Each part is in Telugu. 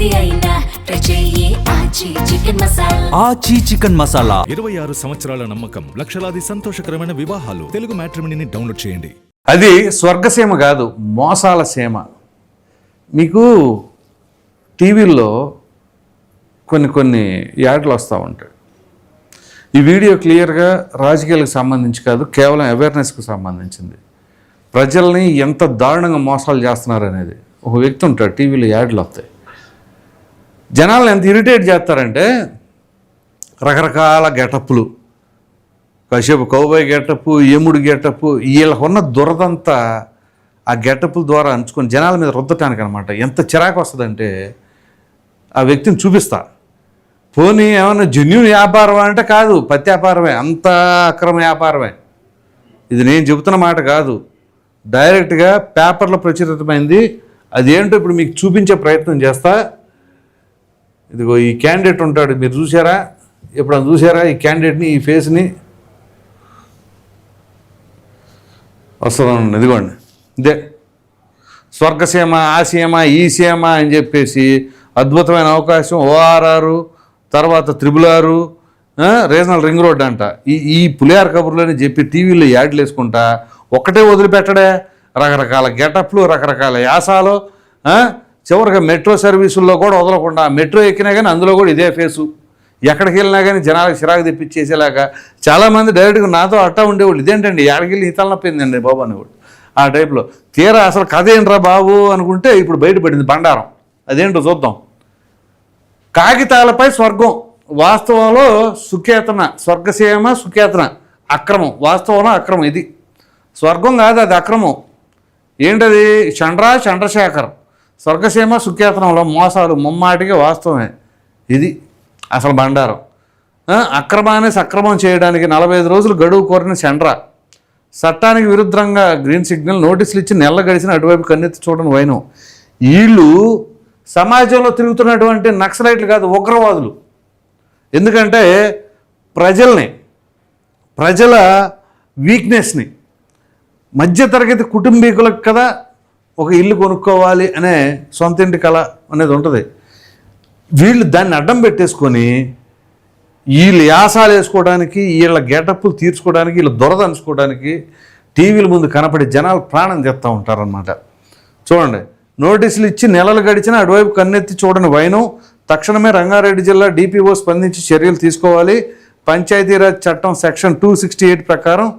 ఏది అయినా ట్రై చెయ్యి ఆచి చికెన్ మసాలా. ఆచి చికెన్ మసాలా 26 సంవత్సరాల నమ్మకం, లక్షలాది సంతోషకరమైన వివాహాలు. తెలుగు మ్యాట్రిమోనీని డౌన్లోడ్ చేయండి. అది స్వర్గసీమ కాదు, మోసాల సీమ. మీకు టీవీల్లో కొన్ని యాడ్లు వస్తూ ఉంటాయి. ఈ వీడియో క్లియర్గా రాజకీయాలకు సంబంధించి కాదు, కేవలం అవేర్నెస్కి సంబంధించింది. ప్రజల్ని ఎంత దారుణంగా మోసాలు చేస్తున్నారు అనేది. ఒక వ్యక్తి ఉంటాడు, టీవీలో యాడ్లు వస్తాయి. జనాలను ఎంత ఇరిటేట్ చేస్తారంటే రకరకాల గెటప్పులు, కాసేపు కౌబాయ్ గెటప్పు, యముడు గెటప్పు, వీళ్ళకున్న దురదంతా ఆ గెటప్పుల ద్వారా అంచుకొని జనాల మీద రుద్దటానికి అనమాట. ఎంత చిరాకు వస్తుందంటే ఆ వ్యక్తిని చూపిస్తా. పోనీ ఏమన్నా జెన్యూన్ వ్యాపారం అంటే కాదు, పత్తి వ్యాపారమే, అంత అక్రమ వ్యాపారమే. ఇది నేను చెబుతున్న మాట కాదు, డైరెక్ట్గా పేపర్లో ప్రచురితమైంది. అదేంటో ఇప్పుడు మీకు చూపించే ప్రయత్నం చేస్తా. ఇదిగో ఈ క్యాండిడేట్ ఉంటాడు, మీరు చూసారా? ఎప్పుడన్నా చూసారా ఈ క్యాండిడేట్ని, ఈ ఫేస్ని? వస్తుందండి, ఇదిగోండి, ఇదే స్వర్గసీమ, ఆ సీమ, ఈ సీమ అని చెప్పేసి అద్భుతమైన అవకాశం. ఓఆర్ఆర్, తర్వాత 666, రీజనల్ రింగ్ రోడ్ అంట. ఈ పులిహార కబుర్లోనే చెప్పి టీవీలో యాడ్లు వేసుకుంటా ఒక్కటే వదిలిపెట్టడే. రకరకాల గెటప్లు, రకరకాల యాసాలు, చివరిగా మెట్రో సర్వీసుల్లో కూడా వదలకుండా, మెట్రో ఎక్కినా కానీ అందులో కూడా ఇదే ఫేసు. ఎక్కడికి వెళ్ళినా కానీ జనాలకు చిరాకు తెప్పించేసేలాగా చాలామంది డైరెక్ట్గా నాతో అట్టా ఉండేవాళ్ళు. ఇదేంటండి ఎక్కడికి వెళ్ళి ఈ తలనొప్పిందండి బాబు అనేవాళ్ళు. ఆ టైప్లో తీరా అసలు కథ ఏంట్రా బాబు అనుకుంటే ఇప్పుడు బయటపడింది బండారం. అదేంటో చూద్దాం. కాగితాలపై స్వర్గం, వాస్తవంలో సుకేతన. స్వర్గసీమ సుకేతన అక్రమం, వాస్తవంలో అక్రమం. ఇది స్వర్గం కాదు, అది అక్రమం. ఏంటది? చంద్రశేఖర్. స్వర్గసీమ సుకేతనంలో మోసాలు ముమ్మాటికి వాస్తవమే. ఇది అసలు బండారం. అక్రమాన్ని సక్రమం చేయడానికి 45 రోజులు గడువు కోరిన చంద్ర. చట్టానికి విరుద్ధంగా గ్రీన్ సిగ్నల్, నోటీసులు ఇచ్చి నెల గడిచిన అటువైపు కన్నెత్తి చూడని వైనం. వీళ్ళు సమాజంలో తిరుగుతున్నటువంటి నక్సలైట్లు కాదు, ఉగ్రవాదులు. ఎందుకంటే ప్రజల వీక్నెస్ని, మధ్యతరగతి కుటుంబీకులకు కదా ఒక ఇల్లు కొనుక్కోవాలి అనే సొంత ఇంటి కళ అనేది ఉంటుంది. వీళ్ళు దాన్ని అడ్డం పెట్టేసుకొని వీళ్ళు యాసాలు వేసుకోవడానికి, వీళ్ళ గెటప్పులు తీర్చుకోవడానికి, వీళ్ళు దొరదంచుకోవడానికి టీవీల ముందు కనపడి జనాలు ప్రాణం తెస్తూ ఉంటారనమాట. చూడండి, నోటీసులు ఇచ్చి నెలలు గడిచిన అటువైపు కన్నెత్తి చూడని వైనం. తక్షణమే రంగారెడ్డి జిల్లా డిపిఓ స్పందించి చర్యలు తీసుకోవాలి. పంచాయతీరాజ్ చట్టం సెక్షన్ 268 ప్రకారం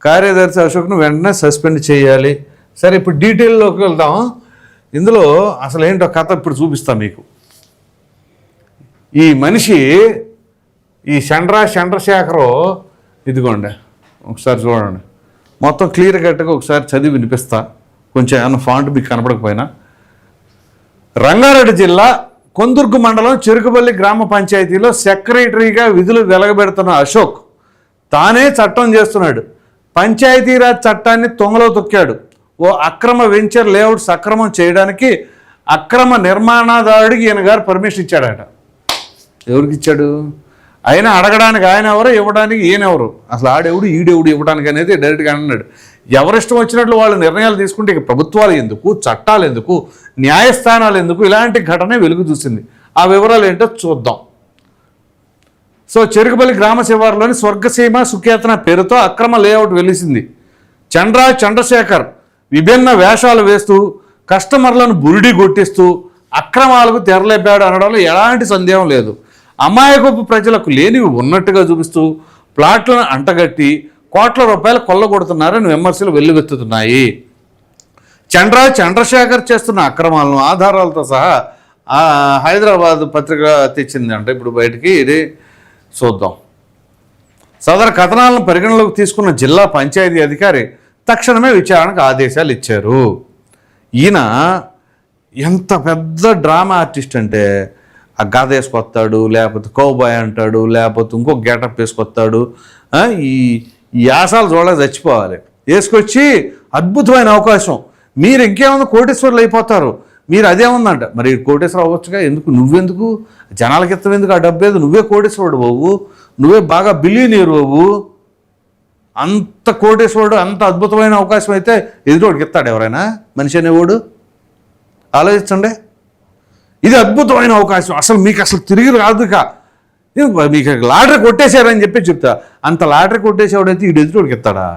కార్యదర్శి అశోక్ను వెంటనే సస్పెండ్ చేయాలి. సరే, ఇప్పుడు డీటెయిల్లోకి వెళ్దాం. ఇందులో అసలు ఏంటో కథ ఇప్పుడు చూపిస్తాం మీకు. ఈ మనిషి, ఈ చంద్రశేఖరు, ఇదిగోండి ఒకసారి చూడండి. మొత్తం క్లియర్ కట్గా ఒకసారి చదివి వినిపిస్తా, కొంచెం ఏమన్నా ఫాంట్ మీకు కనపడకపోయినా. రంగారెడ్డి జిల్లా కొందుర్గు మండలం చెరుకుపల్లి గ్రామ పంచాయతీలో సెక్రటరీగా విధులు వెలగబెడుతున్న అశోక్ తానే చట్టం చేస్తున్నాడు. పంచాయతీరాజ్ చట్టాన్ని తొంగలో తొక్కాడు. ఓ అక్రమ వెంచర్ లేఅవుట్ సక్రమం చేయడానికి అక్రమ నిర్మాణదారుడికి ఈయన గారు పర్మిషన్ ఇచ్చాడట. ఎవరికి ఇచ్చాడు? అయినా అడగడానికి ఆయన ఎవరు, ఇవ్వడానికి ఈయనెవరు? అసలు ఆడెవడు ఈడెవడు ఇవ్వడానికి అనేది డైరెక్ట్గా అన్నాడు. ఎవరిష్టం వచ్చినట్లు వాళ్ళు నిర్ణయాలు తీసుకుంటే ఇక ప్రభుత్వాలు ఎందుకు, చట్టాలు ఎందుకు, న్యాయస్థానాలు ఎందుకు? ఇలాంటి ఘటనే వెలుగు చూసింది. ఆ వివరాలు ఏంటో చూద్దాం. సో చెరుకుపల్లి గ్రామ శివారులోని స్వర్గసీమ సుకేతన పేరుతో అక్రమ లేఅవుట్ వెలిసింది. చంద్రశేఖర్ విభిన్న వేషాలు వేస్తూ కస్టమర్లను బురిడి కొట్టిస్తూ అక్రమాలకు తెరలేపాడు అనడంలో ఎలాంటి సందేహం లేదు. అమాయకపు ప్రజలకు లేనివి ఉన్నట్టుగా చూపిస్తూ ప్లాట్లను అంటగట్టి కోట్ల రూపాయలు కొల్లగొడుతున్నారని విమర్శలు వెల్లువెత్తుతున్నాయి. చంద్రశేఖర్ చేస్తున్న అక్రమాలను ఆధారాలతో సహా హైదరాబాద్ పత్రిక తెచ్చింది అంటే ఇప్పుడు బయటికి. ఇది చూద్దాం. సదరు కథనాలను పరిగణలోకి తీసుకున్న జిల్లా పంచాయతీ అధికారి తక్షణమే విచారణకు ఆదేశాలు ఇచ్చారు. ఈయన ఎంత పెద్ద డ్రామా ఆర్టిస్ట్ అంటే, ఆ గద వేసుకొస్తాడు, లేకపోతే కౌబాయ్ అంటాడు, లేకపోతే ఇంకో గెటప్ వేసుకొస్తాడు. ఈ యాసాలు చూడలేక చచ్చిపోవాలి. వేసుకొచ్చి అద్భుతమైన అవకాశం, మీరు ఇంకేముంది కోటేశ్వర్లు అయిపోతారు, మీరు అదేముందంట. మరి కోటేశ్వరం అవ్వచ్చుగా, ఎందుకు నువ్వెందుకు జనాలకి ఇస్తావు, ఎందుకు ఆ డబ్బు ఏదో నువ్వే కోటేశ్వరుడు బాబు, నువ్వే బాగా బిలియనీరు బాబు. అంత కోటేశ్వరుడు, అంత అద్భుతమైన అవకాశం అయితే ఎదురోడికి ఇస్తాడు ఎవరైనా? మనిషి అనేవాడు ఆలోచించండి. ఇది అద్భుతమైన అవకాశం, అసలు మీకు అసలు తిరిగి రాదుక, మీకు లాటరీ కొట్టేశారని చెప్పి చెప్తా. అంత లాటరీ కొట్టేసేవాడైతే ఈ ఎదుటికి ఇస్తాడా?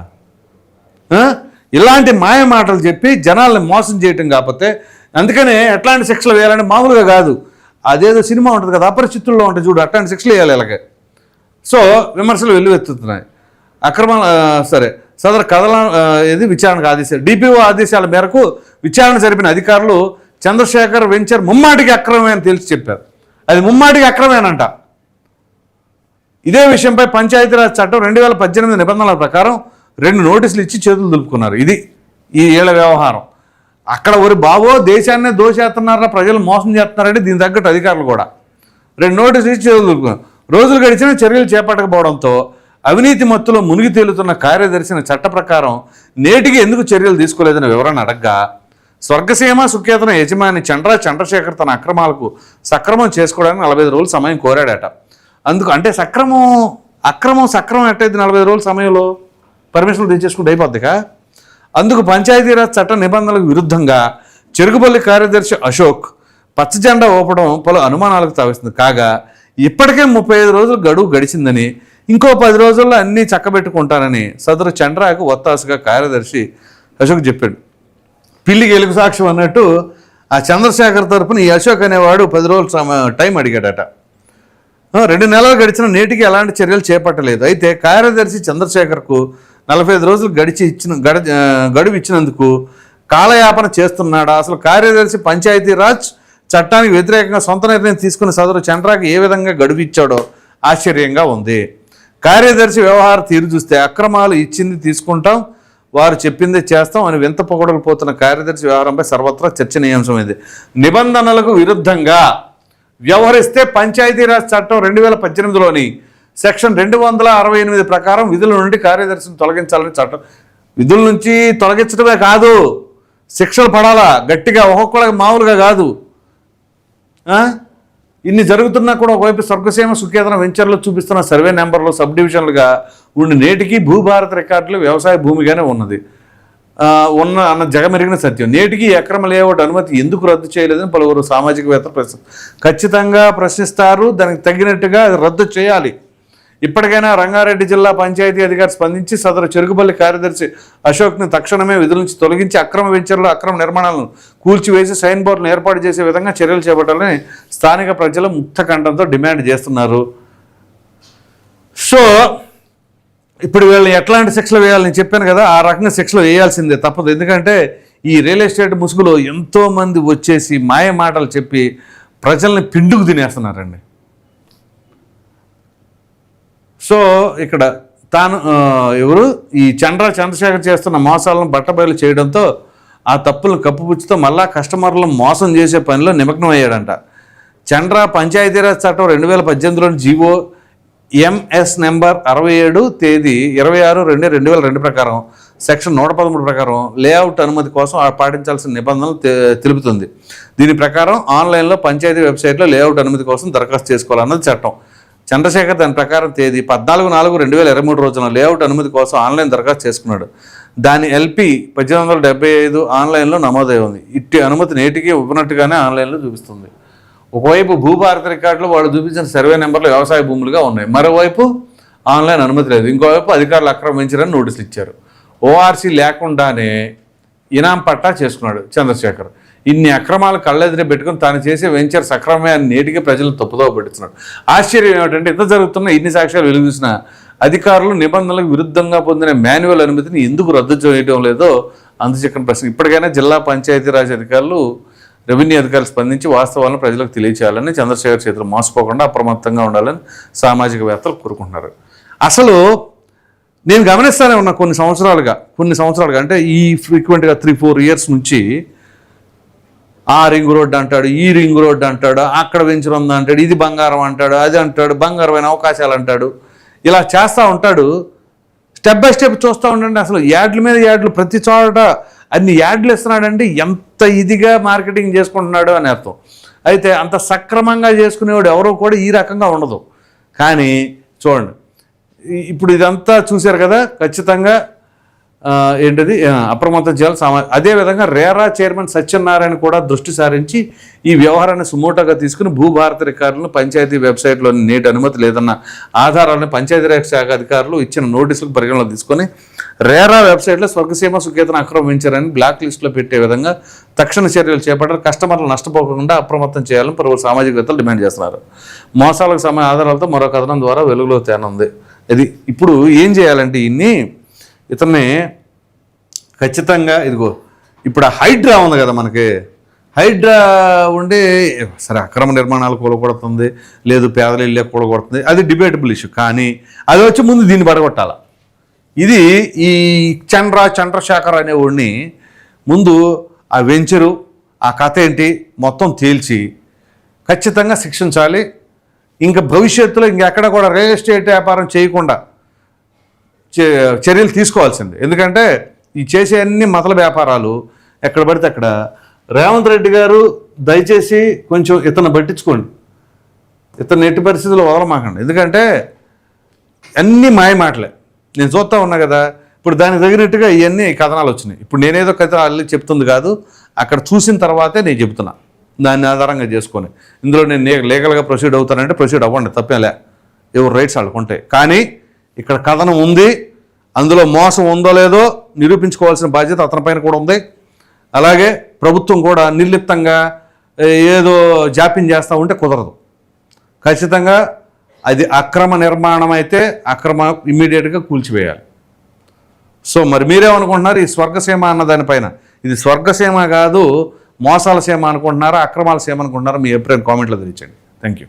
ఇలాంటి మాయ మాటలు చెప్పి జనాల్ని మోసం చేయటం కాకపోతే, అందుకనే ఎట్లాంటి శిక్షలు వేయాలంటే మామూలుగా కాదు, అదేదో సినిమా ఉంటుంది కదా అపరిచితుల్లో ఉంటుంది చూడు, అట్లాంటి శిక్షలు వేయాలి ఇలాగే. సో విమర్శలు వెల్లువెత్తుతున్నాయి. సరే, సదరు కథల ఇది విచారణకు ఆదేశాలు. డిపిఓ ఆదేశాల మేరకు విచారణ జరిపిన అధికారులు చంద్రశేఖర్ వెంచర్ ముమ్మాటికి అక్రమమే అని తెలిసి చెప్పారు. అది ముమ్మాటికి అక్రమేనంట. ఇదే విషయంపై పంచాయతీరాజ్ చట్టం 2018 నిబంధనల ప్రకారం 2 నోటీసులు ఇచ్చి చేతులు దులుపుకున్నారు. ఇది ఈ ఏళ్ల వ్యవహారం. అక్కడ ఒక బాబో దేశాన్నే దోషేస్తున్నారా, ప్రజలు మోసం చేస్తున్నారంటే దీని తగ్గట్టు అధికారులు కూడా 2 నోటీసులు ఇచ్చి చేతులు దులుపుకున్నారు. రోజులు గడిచిన చర్యలు చేపట్టకపోవడంతో అవినీతి మత్తులో మునిగి తేలుతున్న కార్యదర్శిని చట్ట ప్రకారం నేటికి ఎందుకు చర్యలు తీసుకోలేదని వివరణ అడగ్గా, స్వర్గసీమ సుఖేతన యజమాని చంద్రశేఖర్ తన అక్రమాలకు సక్రమం చేసుకోవడానికి 45 రోజులు సమయం కోరాడట. అందుకు అంటే అక్రమం ఎట్టయితే 45 రోజుల సమయంలో పర్మిషన్లు తెచ్చేసుకుంటే అయిపోద్దిగా. అందుకు పంచాయతీరాజ్ చట్ట నిబంధనలకు విరుద్ధంగా చెరుకుపల్లి కార్యదర్శి అశోక్ పచ్చజెండా ఊపడం పలు అనుమానాలకు తావిస్తుంది. కాగా ఇప్పటికే 35 రోజులు గడువు గడిచిందని, ఇంకో 10 రోజుల్లో అన్నీ చక్కబెట్టుకుంటానని సదరు చంద్రాకు ఒత్తాసుగా కార్యదర్శి అశోక్ చెప్పాడు. పిల్లికి ఎలుగు సాక్ష్యం అన్నట్టు ఆ చంద్రశేఖర్ తరపున ఈ అశోక్ అనేవాడు 10 రోజులు టైం అడిగాడట. 2 నెలలు గడిచిన నేటికి ఎలాంటి చర్యలు చేపట్టలేదు. అయితే కార్యదర్శి చంద్రశేఖర్కు 45 రోజులు గడువు ఇచ్చినందుకు కాలయాపన చేస్తున్నాడా? అసలు కార్యదర్శి పంచాయతీరాజ్ చట్టానికి వ్యతిరేకంగా సొంత నిర్ణయం తీసుకుని సదరు చంద్రాకి ఏ విధంగా గడువు ఇచ్చాడో ఆశ్చర్యంగా ఉంది. కార్యదర్శి వ్యవహార తీరు చూస్తే అక్రమాలు ఇచ్చింది తీసుకుంటాం, వారు చెప్పిందే చేస్తాం అని వింత పొగడలు పోతున్న కార్యదర్శి వ్యవహారంపై సర్వత్రా చర్చనీయాంశమైంది. నిబంధనలకు విరుద్ధంగా వ్యవహరిస్తే పంచాయతీరాజ్ చట్టం 2018లోని సెక్షన్ 268 ప్రకారం విధుల నుండి కార్యదర్శిని తొలగించాలని చట్టం. విధుల నుంచి తొలగించడమే కాదు, శిక్షలు పడాలా గట్టిగా, ఒక్కొక్కళ్ళకి మామూలుగా కాదు. ఇన్ని జరుగుతున్నా కూడా ఒకవైపు స్వర్గసీమ సుఖేతన వెంచర్లో చూపిస్తున్న సర్వే నెంబర్లు సబ్ డివిజన్లుగా ఉండి నేటికి భూభారత రికార్డులు వ్యవసాయ భూమిగానే ఉన్నది అన్న జగమెరిగిన సత్యం. నేటికి అక్రమ లేఅవుట్ అనుమతి ఎందుకు రద్దు చేయలేదని పలువురు సామాజికవేత్తలు ఖచ్చితంగా ప్రశ్నిస్తారు. దానికి తగినట్టుగా రద్దు చేయాలి. ఇప్పటికైనా రంగారెడ్డి జిల్లా పంచాయతీ అధికారి స్పందించి సదరు చెరుకుపల్లి కార్యదర్శి అశోక్ని తక్షణమే విధుల నుంచి తొలగించి అక్రమ వెంచర్లు అక్రమ నిర్మాణాలను కూల్చివేసి సైన్ బోర్డులను ఏర్పాటు చేసే విధంగా చర్యలు చేపట్టాలని స్థానిక ప్రజలు ముక్తకంఠంతో డిమాండ్ చేస్తున్నారు. సో ఇప్పుడు వీళ్ళు ఎట్లాంటి శిక్షలు వేయాలని చెప్పాను కదా, ఆ రకంగా శిక్షలు వేయాల్సిందే తప్పదు. ఎందుకంటే ఈ రియల్ ఎస్టేట్ ముసుగులో ఎంతోమంది వచ్చేసి మాయ మాటలు చెప్పి ప్రజల్ని పిండుకు తినేస్తున్నారండి. సో ఇక్కడ తాను ఈ చంద్రశేఖర్ చేస్తున్న మోసాలను బట్టబయలు చేయడంతో ఆ తప్పులను కప్పుపుచ్చుతో మళ్ళా కస్టమర్లను మోసం చేసే పనిలో నిమగ్నం అయ్యాడంట. పంచాయతీరాజ్ చట్టం 2018లోని జీవో ఎంఎస్ నెంబర్ 67 తేదీ 26/2/2002 ప్రకారం సెక్షన్ 113 ప్రకారం లేఅవుట్ అనుమతి కోసం పాటించాల్సిన నిబంధనలు తెలుపుతుంది. దీని ప్రకారం ఆన్లైన్లో పంచాయతీ వెబ్సైట్లో లేఅవుట్ అనుమతి కోసం దరఖాస్తు చేసుకోవాలన్నది చట్టం. చంద్రశేఖర్ దాని ప్రకారం తేదీ 14/4/2023 రోజున లేఅవుట్ అనుమతి కోసం ఆన్లైన్ దరఖాస్తు చేసుకున్నాడు. దాని ఎల్పి 1875 ఆన్లైన్లో నమోదై ఉంది. ఇట్టి అనుమతి నేటికి ఇవ్వనట్టుగానే ఆన్లైన్లో చూపిస్తుంది. ఒకవైపు భూభారత రికార్డులో వాళ్ళు చూపించిన సర్వే నెంబర్లు వ్యవసాయ భూములుగా ఉన్నాయి, మరోవైపు ఆన్లైన్ అనుమతి లేదు. ఇంకోవైపు అధికారులు ఆక్రమించారని నోటీసులు ఇచ్చారు. ఓఆర్సీ లేకుండానే ఇనాం పట్టా చేసుకున్నాడు చంద్రశేఖర్. ఇన్ని అక్రమాలు కళ్ళెదిరి పెట్టుకుని తాను చేసే వెంచర్ సక్రమే అని నేటికి ప్రజలు తప్పుదోవ పెడుతున్నాడు. ఆశ్చర్యం ఏమిటంటే ఇంత జరుగుతున్న ఇన్ని సాక్ష్యాలు వెలుగుసిన అధికారులు నిబంధనలకు విరుద్ధంగా పొందిన మాన్యువల్ అనుమతిని ఎందుకు రద్దు చేయడం లేదో అందుచక్కని ప్రశ్న. ఇప్పటికైనా జిల్లా పంచాయతీరాజ్ అధికారులు, రెవెన్యూ అధికారులు స్పందించి వాస్తవాలను ప్రజలకు తెలియచేయాలని, చంద్రశేఖర్ చేతులు మోసపోకుండా అప్రమత్తంగా ఉండాలని సామాజికవేత్తలు కోరుకుంటున్నారు. అసలు నేను గమనిస్తానే ఉన్నా కొన్ని సంవత్సరాలుగా అంటే ఈ ఫ్రీక్వెంట్గా 3-4 ఇయర్స్ నుంచి ఆ రింగ్ రోడ్డు అంటాడు, ఈ రింగ్ రోడ్డు అంటాడు, అక్కడ వెంచర్ ఉందా అంటాడు, ఇది బంగారం అంటాడు, అది అంటాడు, బంగారమైన అవకాశాలు అంటాడు, ఇలా చేస్తూ ఉంటాడు. స్టెప్ బై స్టెప్ చూస్తూ ఉండండి. అసలు యాడ్ల మీద యాడ్లు, ప్రతి చోట అన్ని యాడ్లు ఇస్తున్నాడంటే ఎంత ఇదిగా మార్కెటింగ్ చేసుకుంటున్నాడు అని అర్థం. అయితే అంత సక్రమంగా చేసుకునేవాడు ఎవరో కూడా ఈ రకంగా ఉండదు. కానీ చూడండి, ఇప్పుడు ఇదంతా చూశారు కదా, ఖచ్చితంగా ఏంటిది అప్రమత్తం చేయాలి. అదేవిధంగా రేరా చైర్మన్ సత్యనారాయణ కూడా దృష్టి సారించి ఈ వ్యవహారాన్ని సుమోటోగా తీసుకుని భూభారతి రికార్డులను పంచాయతీ వెబ్సైట్లోని నేటి అనుమతి లేదన్న ఆధారాలను పంచాయతీరాజ్ శాఖ అధికారులు ఇచ్చిన నోటీసులకు పరిగణలో తీసుకొని రేరా వెబ్సైట్లో స్వర్గసీమ సుకేతను ఆక్రమించారని బ్లాక్ లిస్టులో పెట్టే విధంగా తక్షణ చర్యలు చేపట్టారు. కస్టమర్లు నష్టపోకుండా అప్రమత్తం చేయాలని పలువురు సామాజికవేత్తలు డిమాండ్ చేస్తున్నారు. మోసాలకు ఆధారాలతో మరో కథనం ద్వారా వెలుగులో తేనుంది. ఇది ఇప్పుడు ఏం చేయాలంటే ఇతన్ని ఖచ్చితంగా ఇదిగో ఇప్పుడు హైడ్రా ఉంది కదా మనకి, హైడ్రా ఉండి సరే అక్రమ నిర్మాణాలు కూలగొడుతుంది, లేదు పేదల ఇళ్ళకి కూలగొడుతుంది, అది డిబేటబుల్ ఇష్యూ. కానీ అది వచ్చి ముందు దీన్ని పడగొట్టాల. ఇది ఈ చంద్రశేఖర్ అనేవాడిని ముందు ఆ వెంచరు ఆ కథ ఏంటి మొత్తం తేల్చి ఖచ్చితంగా శిక్షించాలి. ఇంకా భవిష్యత్తులో ఇంకెక్కడ కూడా రియల్ ఎస్టేట్ వ్యాపారం చేయకుండా చర్యలు తీసుకోవాల్సింది. ఎందుకంటే ఈ చేసే అన్ని మతల వ్యాపారాలు ఎక్కడ పడితే అక్కడ. రేవంత్ రెడ్డి గారు దయచేసి కొంచెం ఇతను పట్టించుకోండి, ఇతను ఎట్టి పరిస్థితుల్లో వదలమాకండి. ఎందుకంటే అన్నీ మాయ మాటలే నేను చూస్తూ ఉన్నా కదా. ఇప్పుడు దానికి తగినట్టుగా ఇవన్నీ కథనాలు వచ్చినాయి. ఇప్పుడు నేనేదో కథనాలు చెప్తుంది కాదు, అక్కడ చూసిన తర్వాతే నేను చెప్తున్నా, దాన్ని ఆధారంగా చేసుకొని. ఇందులో నేను లీగల్గా ప్రొసీడ్ అవుతానంటే ప్రొసీడ్ అవ్వండి, తప్పేలే, ఎవరు రైట్స్ వాళ్ళకు ఉంటాయి. కానీ ఇక్కడ కథనం ఉంది, అందులో మోసం ఉందో లేదో నిరూపించుకోవాల్సిన బాధ్యత అతనిపైన కూడా ఉంది. అలాగే ప్రభుత్వం కూడా నిర్లిప్తంగా ఏదో జాప్యం చేస్తూ ఉంటే కుదరదు. ఖచ్చితంగా అది అక్రమ నిర్మాణం అయితే ఇమ్మీడియట్గా కూల్చివేయాలి. సో మరి మీరేమనుకుంటున్నారు ఈ స్వర్గసీమ అన్న దానిపైన? ఇది స్వర్గసీమ కాదు, మోసాల సీమ అనుకుంటున్నారా, అక్రమాల సీమ అనుకుంటున్నారా? మీ అభిప్రాయం కామెంట్లో తెలియచేయండి. Thank you.